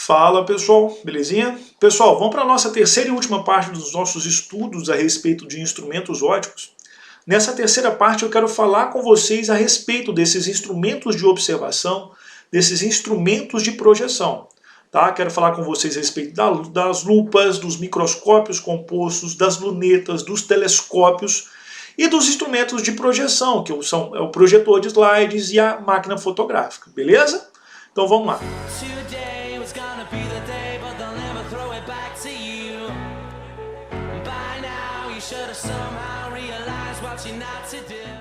Fala pessoal, belezinha? Pessoal, vamos para a nossa terceira e última parte dos nossos estudos a respeito de instrumentos óticos. Nessa terceira parte eu quero falar com vocês a respeito desses instrumentos de observação, desses instrumentos de projeção. Tá? Quero falar com vocês a respeito das lupas, dos microscópios compostos, das lunetas, dos telescópios e dos instrumentos de projeção, que são o projetor de slides e a máquina fotográfica, beleza? Então vamos lá.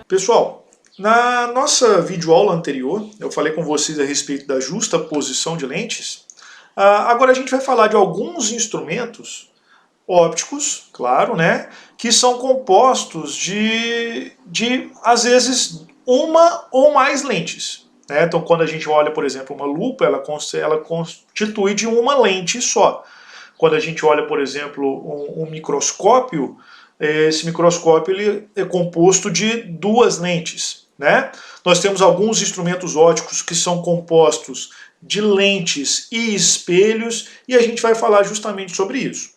Pessoal, na nossa videoaula anterior, eu falei com vocês a respeito da justa posição de lentes. Agora a gente vai falar de alguns instrumentos ópticos, claro, né, que são compostos de às vezes, uma ou mais lentes. Né? Então, quando a gente olha, por exemplo, uma lupa, ela constitui de uma lente só. Quando a gente olha, por exemplo, um microscópio, esse microscópio ele é composto de duas lentes. Né? Nós temos alguns instrumentos ópticos que são compostos de lentes e espelhos, e a gente vai falar justamente sobre isso.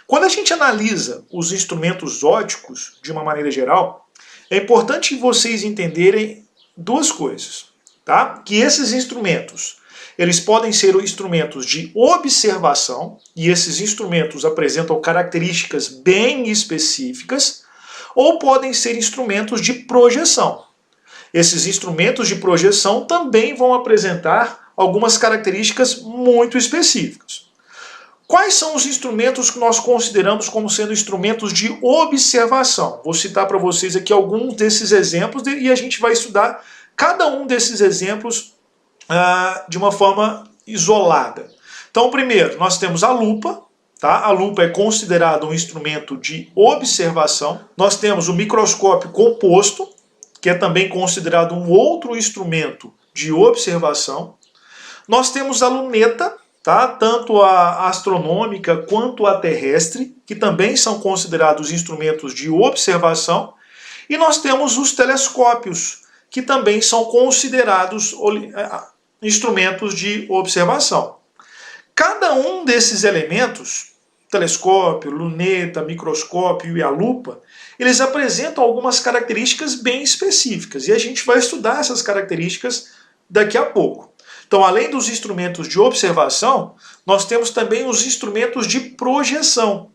Quando a gente analisa os instrumentos ópticos, de uma maneira geral, é importante vocês entenderem duas coisas. Tá? Que esses instrumentos, eles podem ser instrumentos de observação, e esses instrumentos apresentam características bem específicas, ou podem ser instrumentos de projeção. Esses instrumentos de projeção também vão apresentar algumas características muito específicas. Quais são os instrumentos que nós consideramos como sendo instrumentos de observação? Vou citar para vocês aqui alguns desses exemplos e a gente vai estudar cada um desses exemplos de uma forma isolada. Então, primeiro, nós temos a lupa. Tá? A lupa é considerada um instrumento de observação. Nós temos o microscópio composto, que é também considerado um outro instrumento de observação. Nós temos a luneta, tá? Tanto a astronômica quanto a terrestre, que também são considerados instrumentos de observação. E nós temos os telescópios, que também são considerados instrumentos de observação. Cada um desses elementos, telescópio, luneta, microscópio e a lupa, eles apresentam algumas características bem específicas, e a gente vai estudar essas características daqui a pouco. Então, além dos instrumentos de observação, nós temos também os instrumentos de projeção.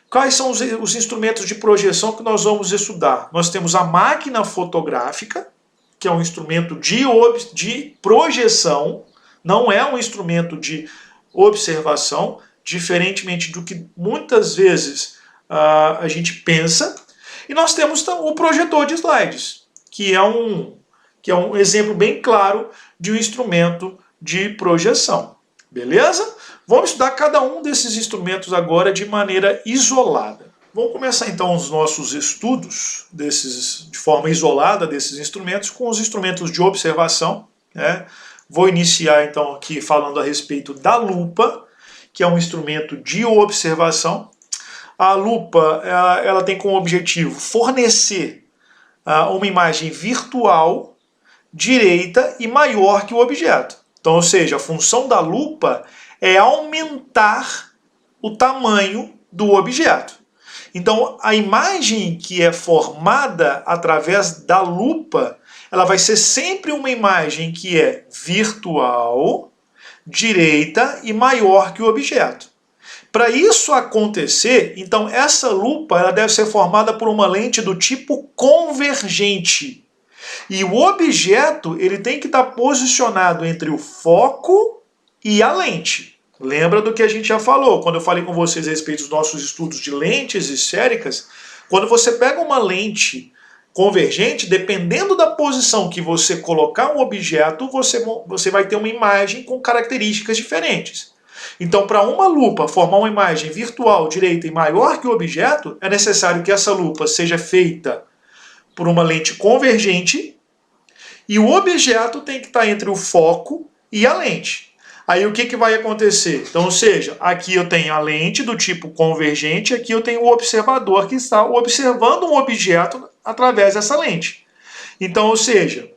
Quais são os instrumentos de projeção que nós vamos estudar? Nós temos a máquina fotográfica, que é um instrumento de projeção, não é um instrumento de observação, diferentemente do que muitas vezes a gente pensa. E nós temos o projetor de slides, que é um exemplo bem claro de um instrumento de projeção. Beleza? Vamos estudar cada um desses instrumentos agora de maneira isolada. Vamos começar então os nossos estudos de forma isolada desses instrumentos com os instrumentos de observação. Né? Vou iniciar então aqui falando a respeito da lupa, que é um instrumento de observação. A lupa ela tem como objetivo fornecer uma imagem virtual, direita e maior que o objeto. Então, ou seja, a função da lupa é aumentar o tamanho do objeto. Então, a imagem que é formada através da lupa, ela vai ser sempre uma imagem que é virtual, direita e maior que o objeto. Para isso acontecer, então essa lupa ela deve ser formada por uma lente do tipo convergente. E o objeto ele tem que estar posicionado entre o foco e a lente. Lembra do que a gente já falou, quando eu falei com vocês a respeito dos nossos estudos de lentes esféricas? Quando você pega uma lente convergente, dependendo da posição que você colocar um objeto, você vai ter uma imagem com características diferentes. Então, para uma lupa formar uma imagem virtual, direita e maior que o objeto, é necessário que essa lupa seja feita por uma lente convergente e o objeto tem que estar entre o foco e a lente. Aí o que vai acontecer? Então, ou seja, aqui eu tenho a lente do tipo convergente, aqui eu tenho o observador que está observando um objeto através dessa lente. Então, ou seja,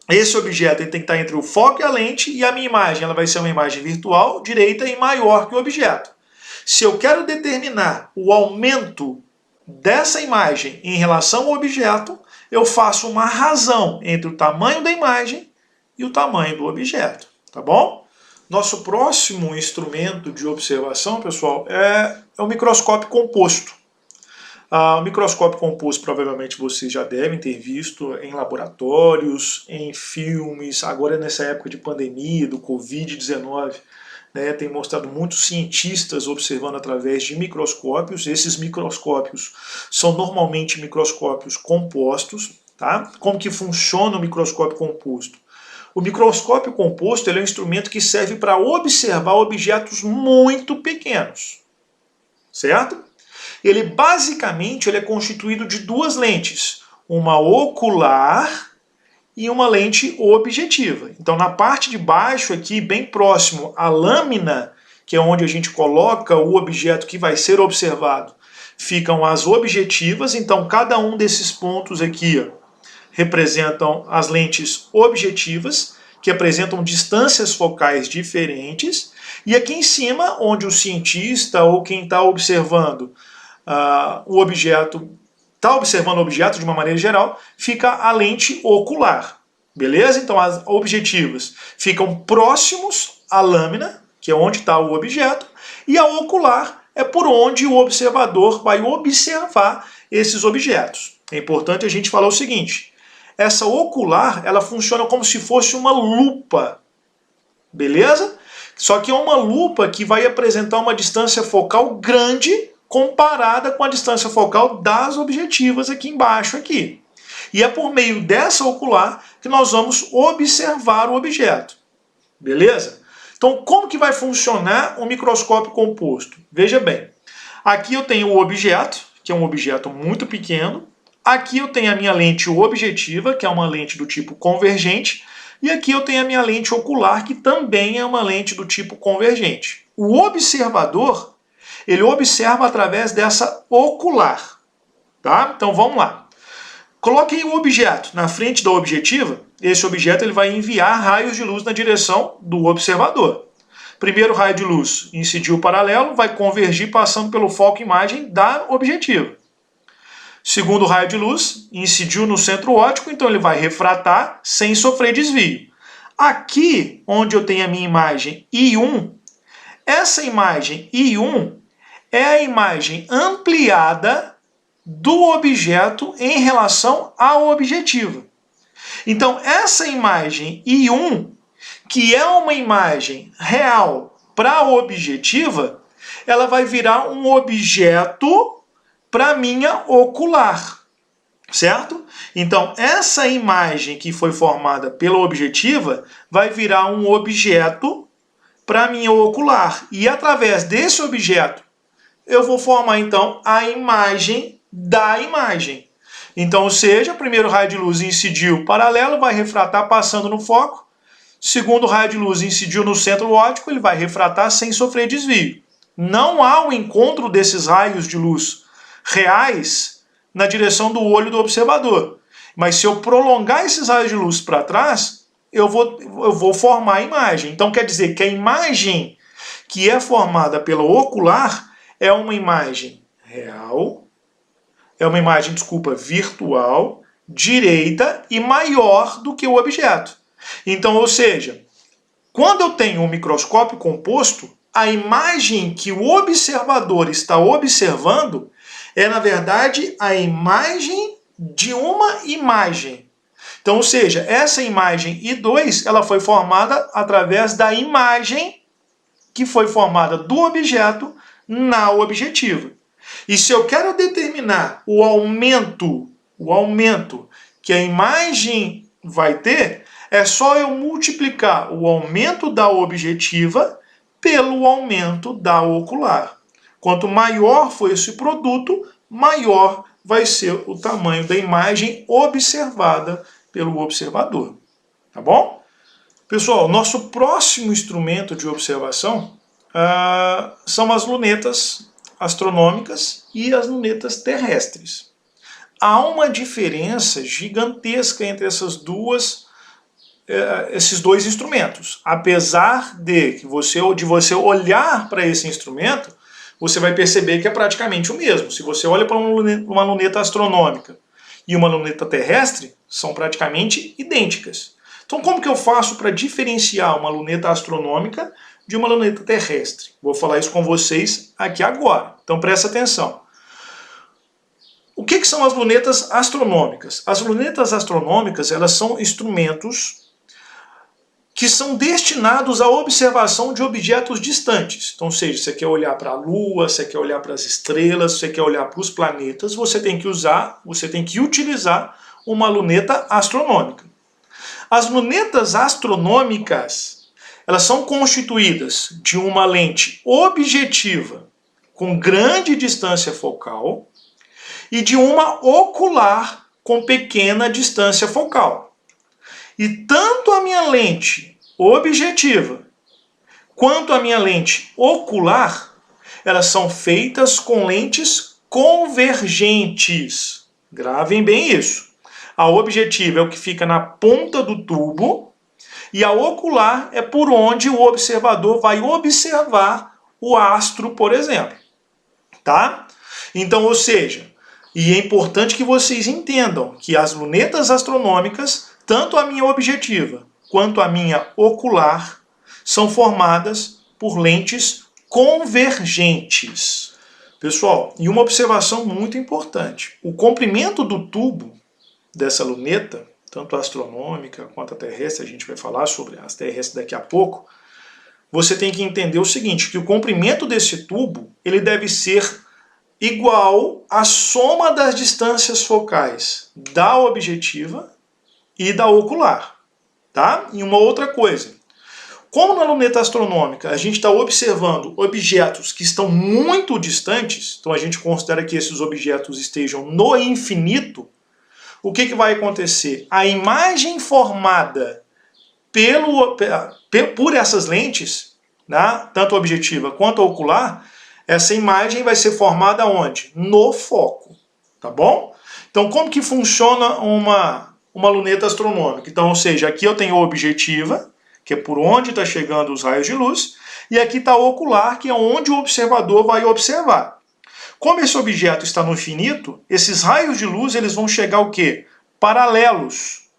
esse objeto ele tem que estar entre o foco e a lente, e a minha imagem ela vai ser uma imagem virtual, direita e maior que o objeto. Se eu quero determinar o aumento dessa imagem em relação ao objeto, eu faço uma razão entre o tamanho da imagem e o tamanho do objeto, tá bom? Nosso próximo instrumento de observação, pessoal, é o microscópio composto. O microscópio composto provavelmente vocês já devem ter visto em laboratórios, em filmes, agora nessa época de pandemia, do Covid-19, né, tem mostrado muitos cientistas observando através de microscópios. Esses microscópios são normalmente microscópios compostos. Tá? Como que funciona o microscópio composto? O microscópio composto ele é um instrumento que serve para observar objetos muito pequenos, certo? Ele basicamente ele é constituído de duas lentes, uma ocular e uma lente objetiva. Então na parte de baixo aqui, bem próximo à lâmina, que é onde a gente coloca o objeto que vai ser observado, ficam as objetivas. Então cada um desses pontos aqui representam as lentes objetivas, que apresentam distâncias focais diferentes. E aqui em cima, onde o cientista ou quem está observando o objeto, está observando o objeto de uma maneira geral, fica a lente ocular. Beleza? Então as objetivas ficam próximos à lâmina, que é onde está o objeto, e a ocular é por onde o observador vai observar esses objetos. É importante a gente falar o seguinte: essa ocular ela funciona como se fosse uma lupa. Beleza? Só que é uma lupa que vai apresentar uma distância focal grande comparada com a distância focal das objetivas aqui embaixo. Aqui. E é por meio dessa ocular que nós vamos observar o objeto. Beleza? Então, como que vai funcionar o microscópio composto? Veja bem, aqui eu tenho o objeto, que é um objeto muito pequeno. Aqui eu tenho a minha lente objetiva, que é uma lente do tipo convergente. E aqui eu tenho a minha lente ocular, que também é uma lente do tipo convergente. O observador, ele observa através dessa ocular. Tá? Então vamos lá. Coloquem o objeto na frente da objetiva. Esse objeto ele vai enviar raios de luz na direção do observador. Primeiro raio de luz incidiu paralelo, vai convergir passando pelo foco imagem da objetiva. Segundo raio de luz incidiu no centro óptico, então ele vai refratar sem sofrer desvio. Aqui, onde eu tenho a minha imagem I1, essa imagem I1 é a imagem ampliada do objeto em relação à objetiva. Então, essa imagem I1, que é uma imagem real para a objetiva, ela vai virar um objeto para minha ocular, certo? Então, essa imagem que foi formada pela objetiva vai virar um objeto para minha ocular. E através desse objeto, eu vou formar, então, a imagem da imagem. Então, ou seja, o primeiro raio de luz incidiu paralelo, vai refratar passando no foco. Segundo raio de luz incidiu no centro óptico, ele vai refratar sem sofrer desvio. Não há o encontro desses raios de luz reais na direção do olho do observador. Mas se eu prolongar esses raios de luz para trás, eu vou formar a imagem. Então quer dizer que a imagem que é formada pela ocular é uma imagem real, é uma imagem, virtual, direita e maior do que o objeto. Então, ou seja, quando eu tenho um microscópio composto, a imagem que o observador está observando é, na verdade, a imagem de uma imagem. Então, ou seja, essa imagem I2 ela foi formada através da imagem que foi formada do objeto na objetiva. E se eu quero determinar o aumento que a imagem vai ter, é só eu multiplicar o aumento da objetiva pelo aumento da ocular. Quanto maior for esse produto, maior vai ser o tamanho da imagem observada pelo observador. Tá bom? Pessoal, nosso próximo instrumento de observação são as lunetas astronômicas e as lunetas terrestres. Há uma diferença gigantesca entre essas duas esses dois instrumentos. Apesar de você olhar para esse instrumento, você vai perceber que é praticamente o mesmo. Se você olha para uma luneta astronômica e uma luneta terrestre, são praticamente idênticas. Então como que eu faço para diferenciar uma luneta astronômica de uma luneta terrestre? Vou falar isso com vocês aqui agora. Então presta atenção. O que são as lunetas astronômicas? As lunetas astronômicas, elas são instrumentos que são destinados à observação de objetos distantes. Então, seja, você quer olhar para a Lua, você quer olhar para as estrelas, você quer olhar para os planetas, você tem que utilizar uma luneta astronômica. As lunetas astronômicas, elas são constituídas de uma lente objetiva com grande distância focal e de uma ocular com pequena distância focal. E tanto a minha lente objetiva quanto a minha lente ocular, elas são feitas com lentes convergentes. Gravem bem isso. A objetiva é o que fica na ponta do tubo e a ocular é por onde o observador vai observar o astro, por exemplo. Tá? Então, ou seja, e é importante que vocês entendam que as lunetas astronômicas, tanto a minha objetiva quanto a minha ocular, são formadas por lentes convergentes. Pessoal, e uma observação muito importante. O comprimento do tubo dessa luneta, tanto a astronômica quanto a terrestre, a gente vai falar sobre as terrestres daqui a pouco, você tem que entender o seguinte, que o comprimento desse tubo, ele deve ser igual à soma das distâncias focais da objetiva e da ocular, tá? E uma outra coisa, como na luneta astronômica a gente está observando objetos que estão muito distantes, então a gente considera que esses objetos estejam no infinito, o que vai acontecer? A imagem formada por essas lentes, né, tanto a objetiva quanto a ocular, essa imagem vai ser formada onde? No foco, tá bom? Então como que funciona uma luneta astronômica? Então, ou seja, aqui eu tenho a objetiva, que é por onde está chegando os raios de luz, e aqui está a ocular, que é onde o observador vai observar. Como esse objeto está no infinito, esses raios de luz eles vão chegar o quê? Paralelos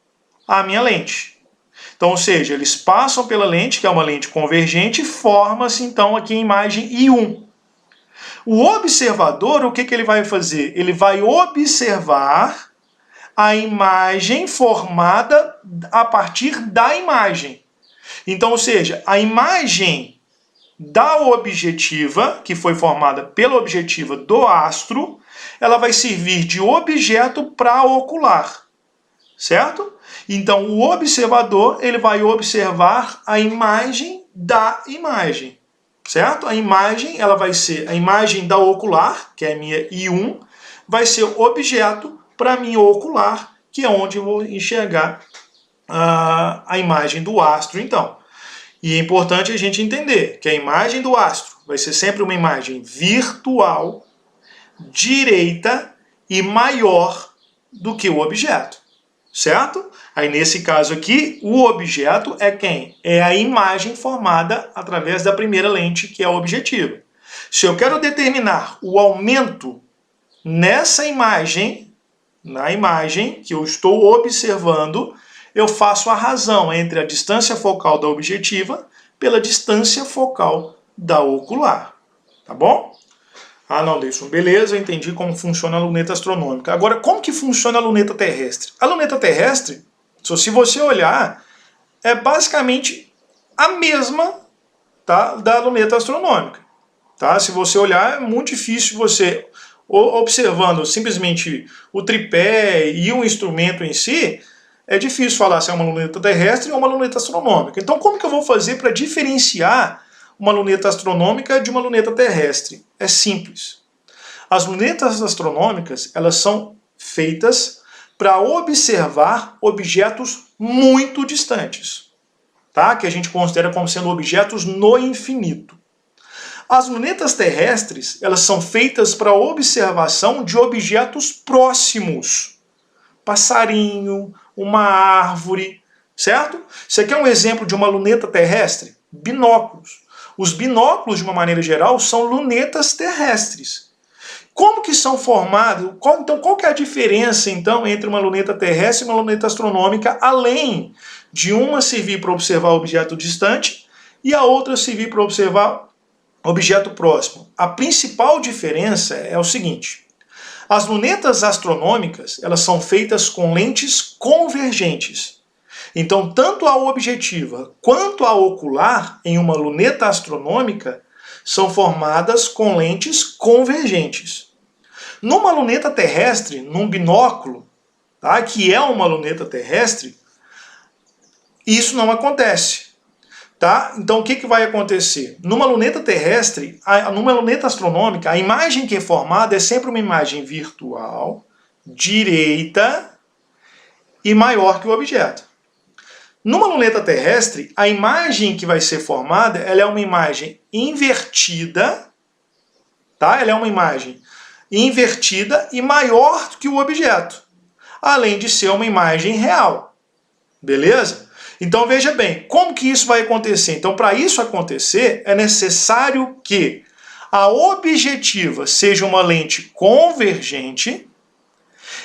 à minha lente. Então, ou seja, eles passam pela lente, que é uma lente convergente, e forma-se então aqui a imagem I1. O observador, o que ele vai fazer? Ele vai observar a imagem formada a partir da imagem. Então, ou seja, a imagem da objetiva, que foi formada pela objetiva do astro, ela vai servir de objeto para ocular, certo? Então, o observador ele vai observar a imagem da imagem, certo? A imagem ela vai ser a imagem da ocular, que é a minha I1, vai ser objeto para a minha ocular, que é onde eu vou enxergar a imagem do astro, então. E é importante a gente entender que a imagem do astro vai ser sempre uma imagem virtual, direita e maior do que o objeto, certo? Aí nesse caso aqui, o objeto é quem? É a imagem formada através da primeira lente, que é a objetiva. Se eu quero determinar o aumento nessa imagem, na imagem que eu estou observando, eu faço a razão entre a distância focal da objetiva pela distância focal da ocular. Tá bom? Ah, não, Deilson, beleza, eu entendi como funciona a luneta astronômica. Agora, como que funciona a luneta terrestre? A luneta terrestre, se você olhar, é basicamente a mesma, tá, da luneta astronômica. Tá? Se você olhar, é muito difícil você, observando simplesmente o tripé e o instrumento em si, é difícil falar se é uma luneta terrestre ou uma luneta astronômica. Então, como que eu vou fazer para diferenciar uma luneta astronômica de uma luneta terrestre? É simples. As lunetas astronômicas, elas são feitas para observar objetos muito distantes, tá? Que a gente considera como sendo objetos no infinito. As lunetas terrestres, elas são feitas para observação de objetos próximos. Passarinho, uma árvore, certo? Isso aqui é um exemplo de uma luneta terrestre? Binóculos. Os binóculos, de uma maneira geral, são lunetas terrestres. Como que são formados? Qual que é a diferença, então, entre uma luneta terrestre e uma luneta astronômica, além de uma servir para observar objeto distante e a outra servir para observar objeto próximo? A principal diferença é o seguinte: as lunetas astronômicas, elas são feitas com lentes convergentes. Então, tanto a objetiva quanto a ocular em uma luneta astronômica são formadas com lentes convergentes. Numa luneta terrestre, num binóculo, tá, que é uma luneta terrestre, isso não acontece. Tá? Então, o que vai acontecer? Numa luneta terrestre, numa luneta astronômica, a imagem que é formada é sempre uma imagem virtual, direita e maior que o objeto. Numa luneta terrestre, a imagem que vai ser formada, ela é uma imagem invertida, tá? Ela é uma imagem invertida e maior que o objeto, além de ser uma imagem real. Beleza? Então veja bem, como que isso vai acontecer? Então, para isso acontecer, é necessário que a objetiva seja uma lente convergente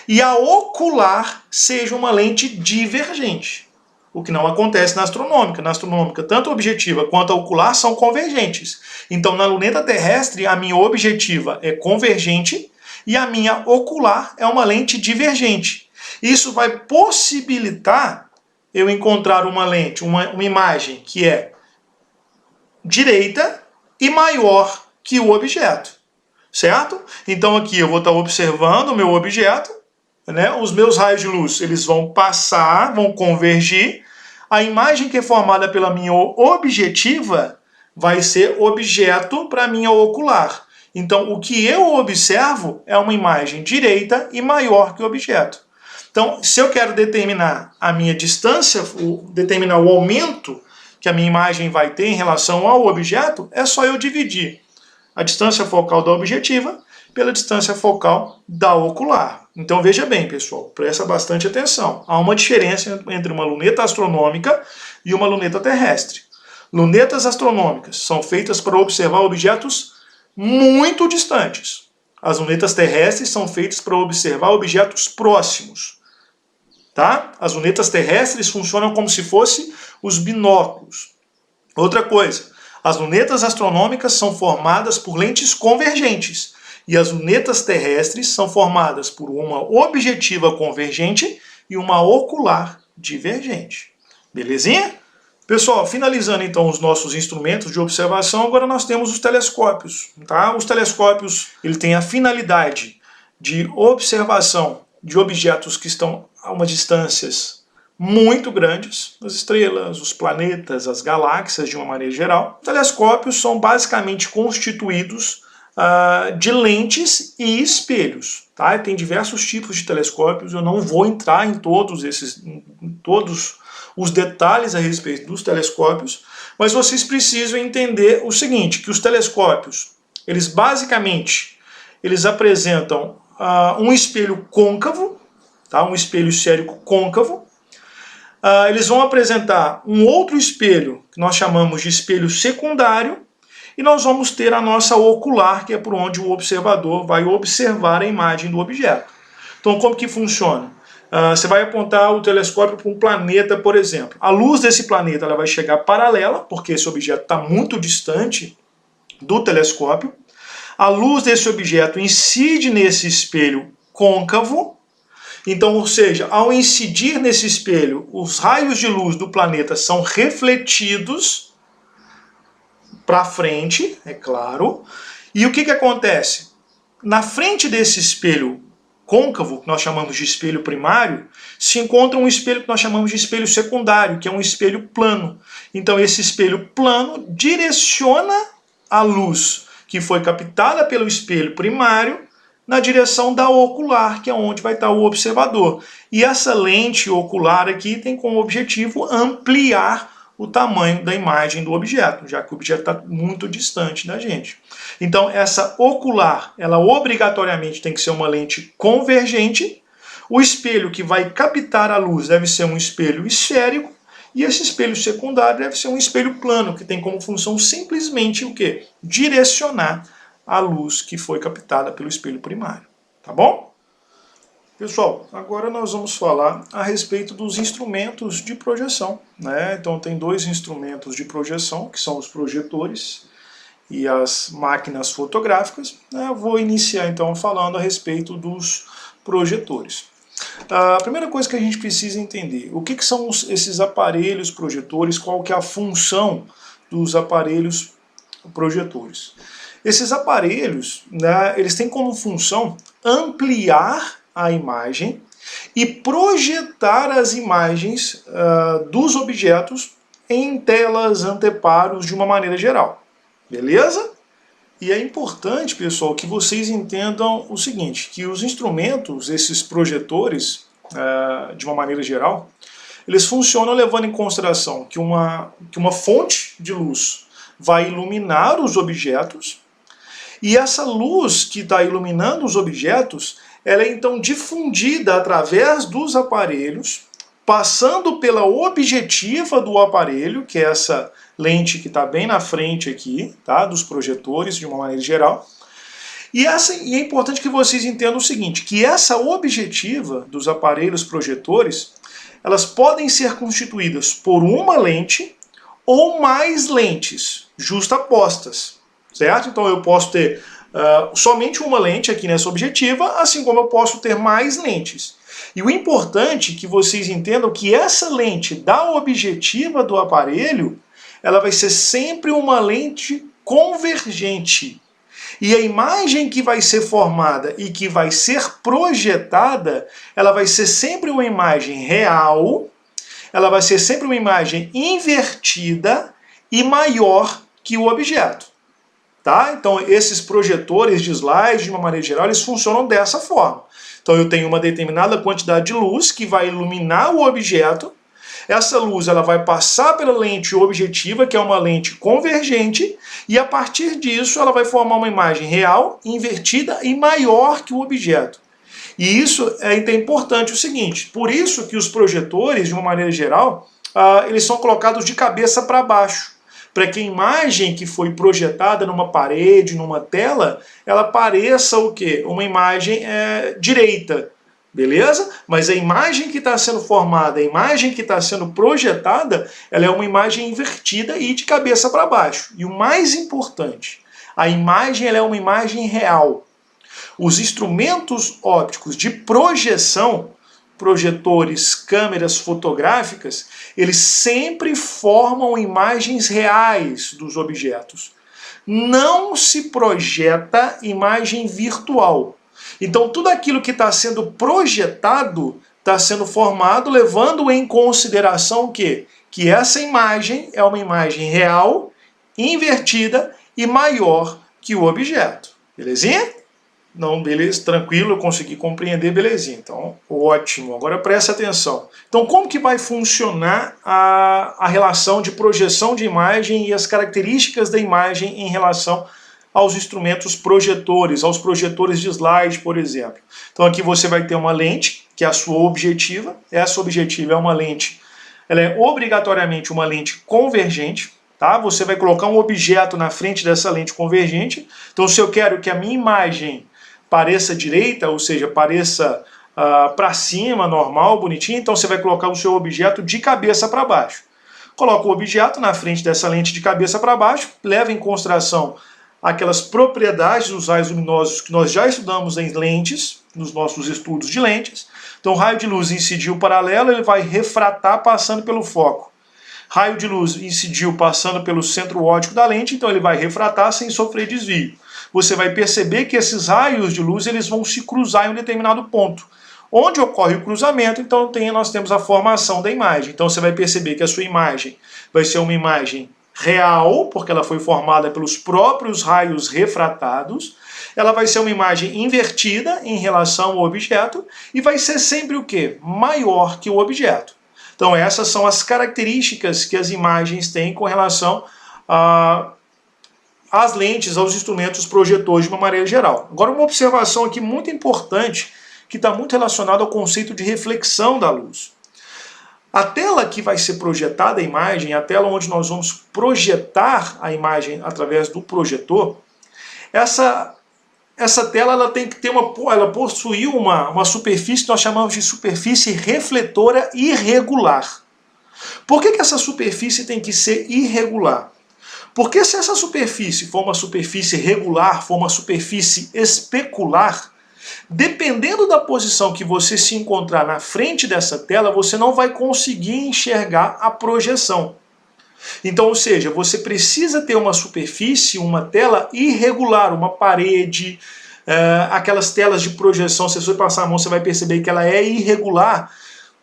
e a ocular seja uma lente divergente. O que não acontece na astronômica. Na astronômica, tanto a objetiva quanto a ocular são convergentes. Então, na luneta terrestre, a minha objetiva é convergente e a minha ocular é uma lente divergente. Isso vai possibilitar eu encontrar uma lente, uma imagem que é direita e maior que o objeto, certo? Então aqui eu vou estar observando o meu objeto, né? Os meus raios de luz, eles vão passar, vão convergir. A imagem que é formada pela minha objetiva vai ser objeto para a minha ocular. Então o que eu observo é uma imagem direita e maior que o objeto. Então, se eu quero determinar a minha distância, determinar o aumento que a minha imagem vai ter em relação ao objeto, é só eu dividir a distância focal da objetiva pela distância focal da ocular. Então veja bem, pessoal, presta bastante atenção. Há uma diferença entre uma luneta astronômica e uma luneta terrestre. Lunetas astronômicas são feitas para observar objetos muito distantes. As lunetas terrestres são feitas para observar objetos próximos. Tá? As lunetas terrestres funcionam como se fossem os binóculos. Outra coisa, as lunetas astronômicas são formadas por lentes convergentes e as lunetas terrestres são formadas por uma objetiva convergente e uma ocular divergente. Belezinha? Pessoal, finalizando então os nossos instrumentos de observação, agora nós temos os telescópios. Tá? Os telescópios ele têm a finalidade de observação de objetos que estão a umas distâncias muito grandes, as estrelas, os planetas, as galáxias de uma maneira geral. Os telescópios são basicamente constituídos de lentes e espelhos. Tá? Tem diversos tipos de telescópios, eu não vou entrar em todos os detalhes a respeito dos telescópios, mas vocês precisam entender o seguinte, que os telescópios, eles basicamente apresentam um espelho côncavo, tá? Um espelho esférico côncavo. Eles vão apresentar um outro espelho, que nós chamamos de espelho secundário, e nós vamos ter a nossa ocular, que é por onde o observador vai observar a imagem do objeto. Então, como que funciona? Você vai apontar o telescópio para um planeta, por exemplo. A luz desse planeta ela vai chegar paralela, porque esse objeto está muito distante do telescópio. A luz desse objeto incide nesse espelho côncavo. Então, ou seja, ao incidir nesse espelho, os raios de luz do planeta são refletidos para frente, é claro. E o que acontece? Na frente desse espelho côncavo, que nós chamamos de espelho primário, se encontra um espelho que nós chamamos de espelho secundário, que é um espelho plano. Então, esse espelho plano direciona a luz que foi captada pelo espelho primário na direção da ocular, que é onde vai estar o observador. E essa lente ocular aqui tem como objetivo ampliar o tamanho da imagem do objeto, já que o objeto está muito distante da gente. Então, essa ocular, ela obrigatoriamente tem que ser uma lente convergente. O espelho que vai captar a luz deve ser um espelho esférico. E esse espelho secundário deve ser um espelho plano, que tem como função simplesmente o quê? Direcionar a luz que foi captada pelo espelho primário. Tá bom? Pessoal, agora nós vamos falar a respeito dos instrumentos de projeção, né? Então tem dois instrumentos de projeção, que são os projetores e as máquinas fotográficas. Eu vou iniciar então falando a respeito dos projetores. A primeira coisa que a gente precisa entender, o que são esses aparelhos projetores, qual que é a função dos aparelhos projetores. Esses aparelhos, né, eles têm como função ampliar a imagem e projetar as imagens dos objetos em telas, anteparos de uma maneira geral. Beleza? E é importante, pessoal, que vocês entendam o seguinte, que os instrumentos, esses projetores, de uma maneira geral, eles funcionam levando em consideração que uma fonte de luz vai iluminar os objetos, e essa luz que está iluminando os objetos, ela é então difundida através dos aparelhos, passando pela objetiva do aparelho, que é essa lente que está bem na frente aqui, tá, dos projetores, de uma maneira geral. E é importante que vocês entendam o seguinte, que essa objetiva dos aparelhos projetores, elas podem ser constituídas por uma lente ou mais lentes justapostas, certo? Então eu posso ter somente uma lente aqui nessa objetiva, assim como eu posso ter mais lentes. E o importante é que vocês entendam que essa lente da objetiva do aparelho, ela vai ser sempre uma lente convergente. E a imagem que vai ser formada e que vai ser projetada, ela vai ser sempre uma imagem real, ela vai ser sempre uma imagem invertida e maior que o objeto. Tá? Então esses projetores de slide, de uma maneira geral, eles funcionam dessa forma. Então eu tenho uma determinada quantidade de luz que vai iluminar o objeto. Essa luz ela vai passar pela lente objetiva, que é uma lente convergente, e a partir disso ela vai formar uma imagem real, invertida e maior que o objeto. E isso é importante o seguinte, por isso que os projetores, de uma maneira geral, eles são colocados de cabeça para baixo, para que a imagem que foi projetada numa parede, numa tela, ela pareça o quê? Uma imagem direita, beleza? Mas a imagem que está sendo formada, a imagem que está sendo projetada, ela é uma imagem invertida e de cabeça para baixo. E o mais importante, a imagem ela é uma imagem real. Os instrumentos ópticos de projeção, projetores, câmeras fotográficas, eles sempre formam imagens reais dos objetos. Não se projeta imagem virtual. Então tudo aquilo que está sendo projetado está sendo formado levando em consideração o quê? Que essa imagem é uma imagem real, invertida e maior que o objeto. Belezinha? Não, beleza, tranquilo, eu consegui compreender, belezinha. Então, ótimo. Agora presta atenção. Então, como que vai funcionar a relação de projeção de imagem e as características da imagem em relação aos instrumentos projetores, aos projetores de slide, por exemplo? Então, aqui você vai ter uma lente, que é a sua objetiva. Essa objetiva é uma lente, ela é obrigatoriamente uma lente convergente. Tá? Você vai colocar um objeto na frente dessa lente convergente. Então, se eu quero que a minha imagem pareça direita, ou seja, pareça para cima, normal, bonitinho, então você vai colocar o seu objeto de cabeça para baixo. Coloca o objeto na frente dessa lente de cabeça para baixo, leva em consideração aquelas propriedades dos raios luminosos que nós já estudamos em lentes, nos nossos estudos de lentes. Então, o raio de luz incidiu paralelo, ele vai refratar passando pelo foco. Raio de luz incidiu passando pelo centro óptico da lente, então ele vai refratar sem sofrer desvio. Você vai perceber que esses raios de luz eles vão se cruzar em um determinado ponto. Onde ocorre o cruzamento, então nós temos a formação da imagem. Então você vai perceber que a sua imagem vai ser uma imagem real, porque ela foi formada pelos próprios raios refratados. Ela vai ser uma imagem invertida em relação ao objeto e vai ser sempre o quê? Maior que o objeto. Então essas são as características que as imagens têm com relação às lentes, aos instrumentos projetores de uma maneira geral. Agora uma observação aqui muito importante, que está muito relacionada ao conceito de reflexão da luz. A tela que vai ser projetada a imagem, a tela onde nós vamos projetar a imagem através do projetor, essa tela ela tem que ter ela possui uma superfície que nós chamamos de superfície refletora irregular. Por que essa superfície tem que ser irregular? Porque se essa superfície for uma superfície regular, for uma superfície especular, dependendo da posição que você se encontrar na frente dessa tela, você não vai conseguir enxergar a projeção. Então, ou seja, você precisa ter uma superfície, uma tela irregular, uma parede, aquelas telas de projeção, se você passar a mão você vai perceber que ela é irregular.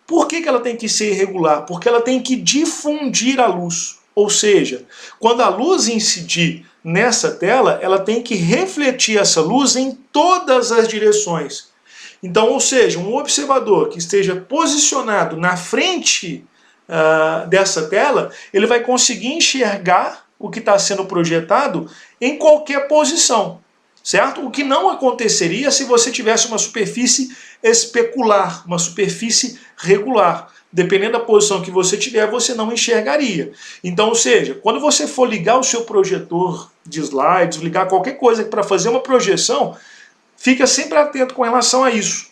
Por que ela tem que ser irregular? Porque ela tem que difundir a luz. Ou seja, quando a luz incidir nessa tela, ela tem que refletir essa luz em todas as direções. Então, ou seja, um observador que esteja posicionado na frente dessa tela, ele vai conseguir enxergar o que está sendo projetado em qualquer posição, certo? O que não aconteceria se você tivesse uma superfície especular, uma superfície regular. Dependendo da posição que você tiver, você não enxergaria. Então, ou seja, quando você for ligar o seu projetor de slides, ligar qualquer coisa para fazer uma projeção, fica sempre atento com relação a isso.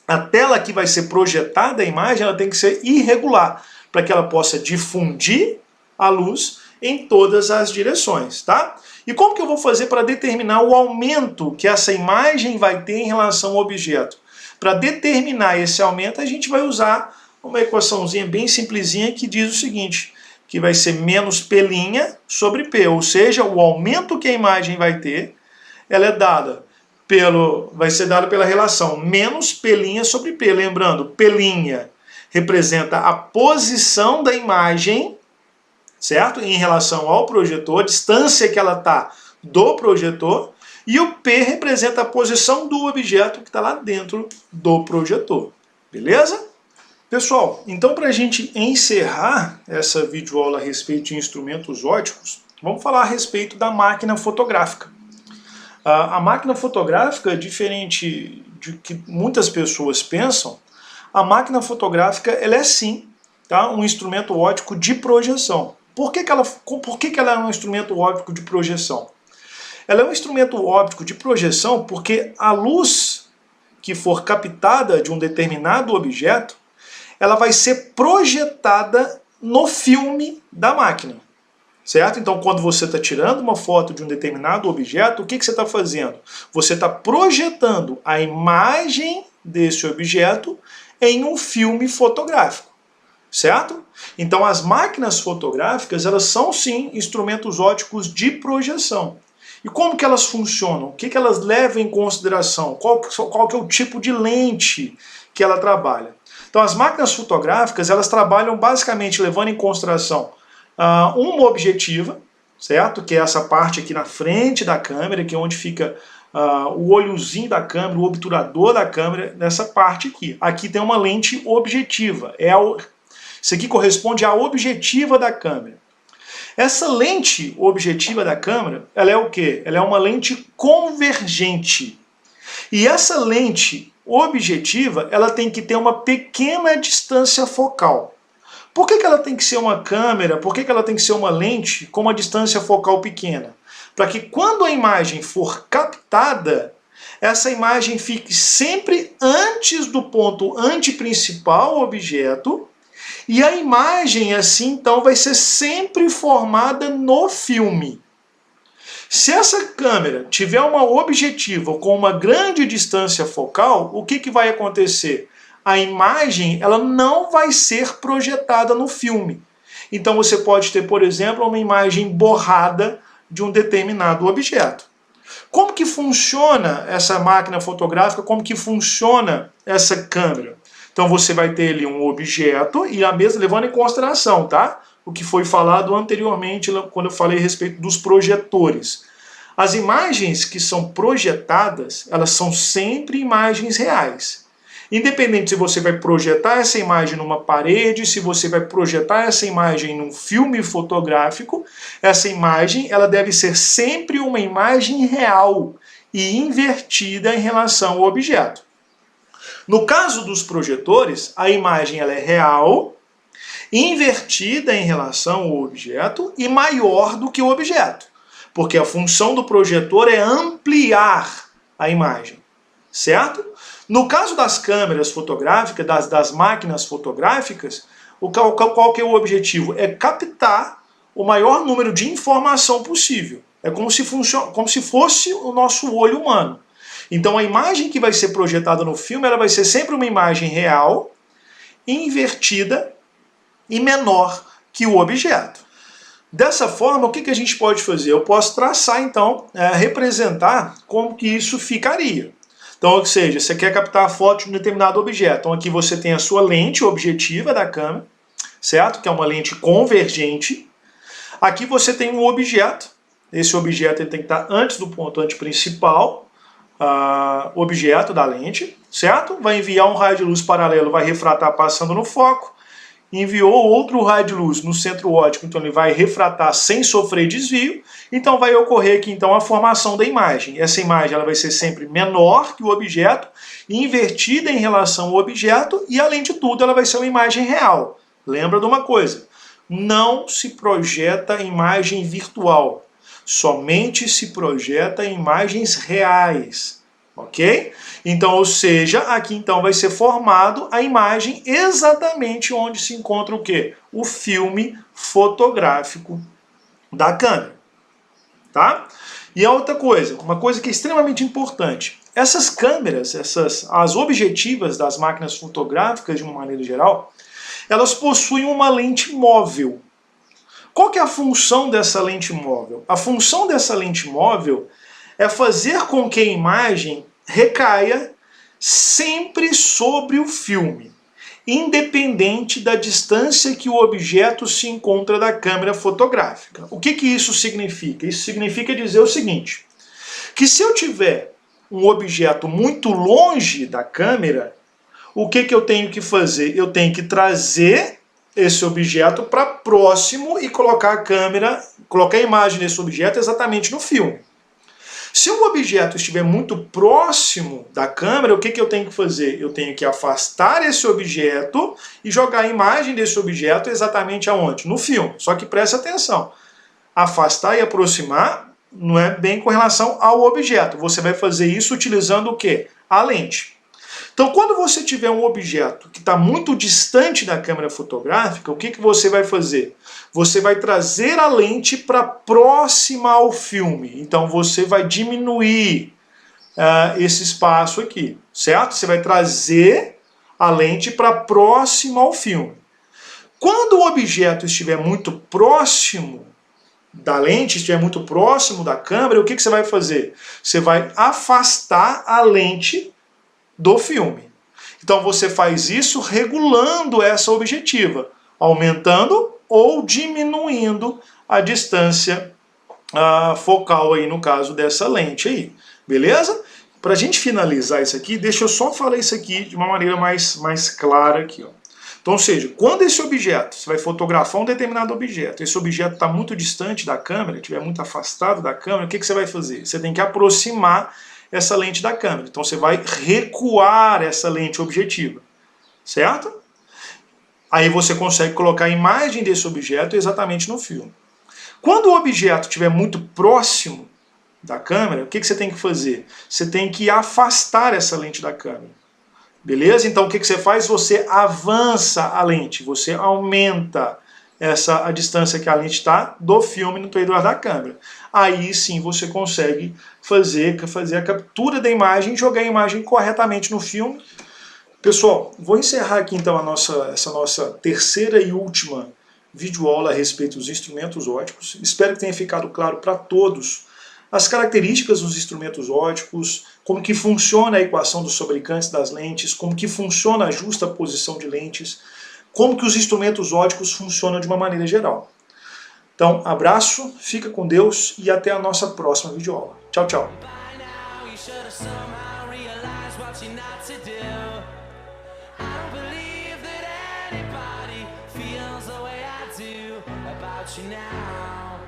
A tela que vai ser projetada, a imagem, ela tem que ser irregular, para que ela possa difundir a luz em todas as direções, tá? E como que eu vou fazer para determinar o aumento que essa imagem vai ter em relação ao objeto? Para determinar esse aumento, a gente vai usar uma equaçãozinha bem simplesinha que diz o seguinte, que vai ser menos P' sobre P, ou seja, o aumento que a imagem vai ter, ela é dada vai ser dada pela relação menos P' sobre P. Lembrando, P' representa a posição da imagem, certo? Em relação ao projetor, a distância que ela está do projetor, e o P representa a posição do objeto que está lá dentro do projetor. Beleza? Pessoal, então para a gente encerrar essa videoaula a respeito de instrumentos óticos, vamos falar a respeito da máquina fotográfica. A máquina fotográfica, diferente de que muitas pessoas pensam, a máquina fotográfica ela é sim, tá, um instrumento óptico de projeção. Por que ela é um instrumento óptico de projeção? Ela é um instrumento óptico de projeção porque a luz que for captada de um determinado objeto, ela vai ser projetada no filme da máquina, certo? Então, quando você está tirando uma foto de um determinado objeto, o que você está fazendo? Você está projetando a imagem desse objeto em um filme fotográfico, certo? Então, as máquinas fotográficas, elas são sim instrumentos ópticos de projeção. E como que elas funcionam? O que elas levam em consideração? Qual que é o tipo de lente que ela trabalha? Então, as máquinas fotográficas, elas trabalham basicamente levando em consideração uma objetiva, certo? Que é essa parte aqui na frente da câmera, que é onde fica o olhozinho da câmera, o obturador da câmera, nessa parte aqui. Aqui tem uma lente objetiva. Isso aqui corresponde à objetiva da câmera. Essa lente objetiva da câmera, ela é o quê? Ela é uma lente convergente. E essa lente objetiva, ela tem que ter uma pequena distância focal. Por que ela tem que ser uma câmera? Por que ela tem que ser uma lente com uma distância focal pequena? Para que quando a imagem for captada, essa imagem fique sempre antes do ponto antiprincipal objeto, e a imagem assim então vai ser sempre formada no filme. Se essa câmera tiver uma objetiva com uma grande distância focal, o que vai acontecer? A imagem ela não vai ser projetada no filme. Então você pode ter, por exemplo, uma imagem borrada de um determinado objeto. Como que funciona essa máquina fotográfica? Como que funciona essa câmera? Então você vai ter ali um objeto e a mesma levando em consideração, tá? O que foi falado anteriormente quando eu falei a respeito dos projetores. As imagens que são projetadas, elas são sempre imagens reais. Independente se você vai projetar essa imagem numa parede, se você vai projetar essa imagem num filme fotográfico, essa imagem ela deve ser sempre uma imagem real e invertida em relação ao objeto. No caso dos projetores, a imagem ela é real invertida em relação ao objeto e maior do que o objeto. Porque a função do projetor é ampliar a imagem, certo? No caso das câmeras fotográficas, das máquinas fotográficas, qual que é o objetivo? É captar o maior número de informação possível. É como se fosse o nosso olho humano. Então a imagem que vai ser projetada no filme, ela vai ser sempre uma imagem real, invertida e menor que o objeto. Dessa forma, o que a gente pode fazer? Eu posso traçar, então, representar como que isso ficaria. Então, ou seja, você quer captar a foto de um determinado objeto. Então aqui você tem a sua lente objetiva da câmera, certo? Que é uma lente convergente. Aqui você tem um objeto. Esse objeto ele tem que estar antes do ponto antiprincipal, objeto da lente, certo? Vai enviar um raio de luz paralelo, vai refratar passando no foco. Enviou outro raio de luz no centro óptico, então ele vai refratar sem sofrer desvio. Então vai ocorrer aqui então a formação da imagem. Essa imagem ela vai ser sempre menor que o objeto, invertida em relação ao objeto e além de tudo ela vai ser uma imagem real. Lembra de uma coisa, não se projeta imagem virtual, somente se projeta imagens reais. Ok? Então, ou seja, aqui então vai ser formado a imagem exatamente onde se encontra o quê? O filme fotográfico da câmera. Tá? E a outra coisa, uma coisa que é extremamente importante. Essas câmeras, as objetivas das máquinas fotográficas de uma maneira geral, elas possuem uma lente móvel. Qual que é a função dessa lente móvel? A função dessa lente móvel é fazer com que a imagem recaia sempre sobre o filme, independente da distância que o objeto se encontra da câmera fotográfica. O que isso significa? Isso significa dizer o seguinte, que se eu tiver um objeto muito longe da câmera, o que eu tenho que fazer? Eu tenho que trazer esse objeto para próximo e colocar a imagem desse objeto exatamente no filme. Se o objeto estiver muito próximo da câmera, o que eu tenho que fazer? Eu tenho que afastar esse objeto e jogar a imagem desse objeto exatamente aonde? No filme. Só que presta atenção, afastar e aproximar não é bem com relação ao objeto. Você vai fazer isso utilizando o quê? A lente. Então, quando você tiver um objeto que está muito distante da câmera fotográfica, o que você vai fazer? Você vai trazer a lente para próxima ao filme. Então, você vai diminuir esse espaço aqui, certo? Você vai trazer a lente para próxima ao filme. Quando o objeto estiver muito próximo da lente, estiver muito próximo da câmera, o que você vai fazer? Você vai afastar a lente do filme. Então você faz isso regulando essa objetiva, aumentando ou diminuindo a distância focal aí no caso dessa lente aí, beleza? Para a gente finalizar isso aqui, deixa eu só falar isso aqui de uma maneira mais clara aqui, ó. Então, ou seja, quando esse objeto, você vai fotografar um determinado objeto, esse objeto está muito distante da câmera, estiver muito afastado da câmera, o que você vai fazer? Você tem que aproximar essa lente da câmera. Então você vai recuar essa lente objetiva, certo? Aí você consegue colocar a imagem desse objeto exatamente no filme. Quando o objeto estiver muito próximo da câmera, o que você tem que fazer? Você tem que afastar essa lente da câmera. Beleza? Então o que você faz? Você avança a lente, você aumenta a distância que a lente está do filme no traidor da câmera. Aí sim você consegue fazer a captura da imagem e jogar a imagem corretamente no filme. Pessoal, vou encerrar aqui então essa nossa terceira e última videoaula a respeito dos instrumentos ópticos. Espero que tenha ficado claro para todos as características dos instrumentos ópticos, como que funciona a equação dos fabricantes das lentes, como que funciona a justa posição de lentes, como que os instrumentos ópticos funcionam de uma maneira geral. Então, abraço, fica com Deus e até a nossa próxima videoaula. Tchau, tchau. You now